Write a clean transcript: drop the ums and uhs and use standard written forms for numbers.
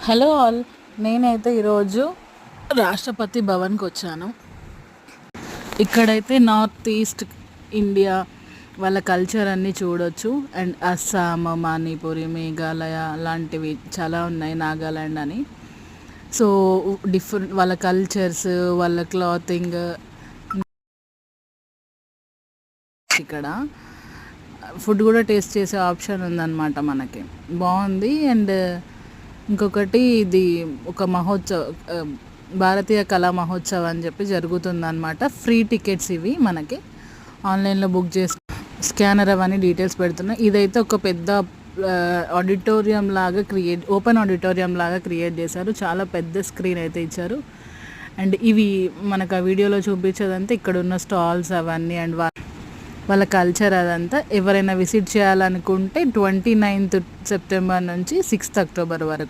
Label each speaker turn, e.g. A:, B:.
A: Hello all, నేనైతే ఈరోజు రాష్ట్రపతి భవన్కి వచ్చాను. ఇక్కడైతే నార్త్ ఈస్ట్ ఇండియా వాళ్ళ కల్చర్ అన్నీ చూడొచ్చు. అండ్ అస్సాం, మణిపూరి, మేఘాలయ లాంటివి చాలా ఉన్నాయి, నాగాల్యాండ్ అని. సో డిఫరెంట్ వాళ్ళ కల్చర్స్, వాళ్ళ క్లాతింగ్ ఇక్కడ ఫుడ్ కూడా టేస్ట్ చేసే ఆప్షన్ ఉందన్నమాట. మనకి బాగుంది. అండ్ ఇంకొకటి, ఇది ఒక భారతీయ కళా మహోత్సవ్ అని చెప్పి జరుగుతుందన్నమాట. ఫ్రీ టికెట్స్ ఇవి మనకి ఆన్లైన్లో బుక్ చేసి స్కానర్ అవన్నీ డీటెయిల్స్ పెడుతున్నాయి. ఇదైతే ఒక పెద్ద ఆడిటోరియం లాగా ఓపెన్ ఆడిటోరియం లాగా క్రియేట్ చేశారు. చాలా పెద్ద స్క్రీన్ అయితే ఇచ్చారు. అండ్ ఇవి మనకు ఆ వీడియోలో చూపించేదంతా ఇక్కడ ఉన్న స్టాల్స్ అవన్నీ అండ్ వాళ్ళ కల్చర్ అదంతా. ఎవరైనా విజిట్ చేయాలనుకుంటే 29th సెప్టెంబర్ నుంచి 6th అక్టోబర్ వరకు